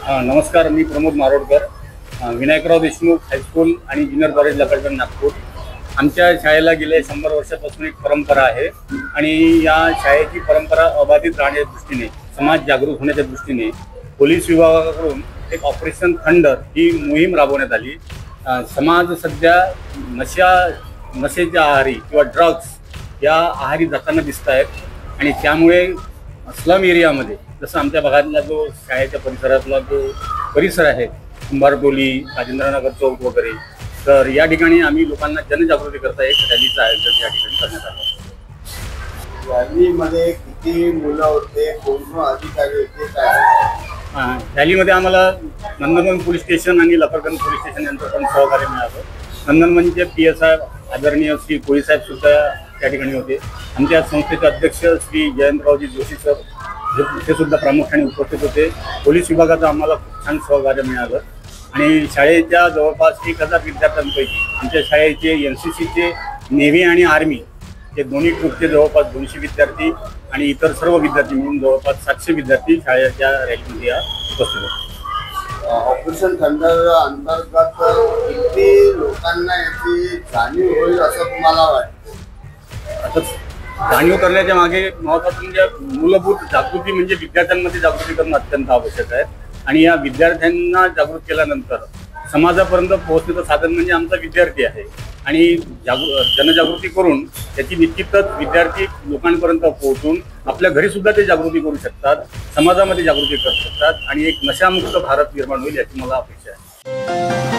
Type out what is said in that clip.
नमस्कार, मी प्रमोद मारोडकर, विनायकराव देशमुख हायस्कूल आणि junior college लकडगण Nagpur. आमच्या शाळेला गेल्या 100 वर्षापासून एक परंपरा आहे आणि या शाळेची परंपरा अबाधित राहण्याच्या दृष्टीने, समाज जागरूक होण्याच्या दृष्टीने पोलीस विभागाकडून एक ऑपरेशन थंडर ही मोहीम राबवण्यात आली. समाज सध्या नशेच्या आहारी किंवा ड्रग्स या आहारी जाताना दिसत आहेत आणि त्यामुळे स्लम एरियामध्ये, जसं आमच्या भागातला जो शाळेच्या परिसरातला जो परिसर आहे, कुंभारटोली, राजेंद्रनगर चौक वगैरे, तर या ठिकाणी आम्ही लोकांना जनजागृती करता एक रॅलीचं आयोजन या ठिकाणी करण्यात आलं. रॅलीमध्ये किती मुलं होते, कोण अधिकारी होते, काय? रॅलीमध्ये आम्हाला नंदनवन पोलीस स्टेशन आणि लकडगण पोलीस स्टेशन यांचं पण सहकार्य मिळालं. नंदनवनचे PSI आदरणीय श्री कोळीसाहेब सुद्धा त्या ठिकाणी होते. आमच्या संस्थेचे अध्यक्ष श्री जयंतरावजी जोशी सर ते सुद्धा प्रामुख्याने उपस्थित होते. पोलीस विभागाचं आम्हाला खूप छान सहकार्य मिळालं आणि शाळेच्या जवळपास 1000 विद्यार्थ्यांपैकी आमच्या शाळेचे NCCचे, नेव्ही आणि आर्मी हे दोन्ही ग्रुपचे जवळपास 200 विद्यार्थी आणि इतर सर्व विद्यार्थी मिळून जवळपास 700 विद्यार्थी शाळेच्या रॅलीमध्ये उपस्थित होते. ऑपरेशन थंडर अंतर्गत किती लोकांना याची जाणीव होईल असं तुम्हाला वाटतं? आता जाणीव करण्याच्या मागे महत्त्वाचं म्हणजे मूलभूत जागृती, म्हणजे विद्यार्थ्यांमध्ये जागृती करणं अत्यंत आवश्यक आहे आणि या विद्यार्थ्यांना जागृत केल्यानंतर समाजापर्यंत पोहोचण्याचं साधन म्हणजे आमचा विद्यार्थी आहे आणि जनजागृती करून त्याची निश्चितच विद्यार्थी लोकांपर्यंत पोहोचून आपल्या घरी सुद्धा ते जागृती करू शकतात, समाजामध्ये जागृती करू शकतात आणि एक नशामुक्त भारत निर्माण होईल याची मला अपेक्षा आहे.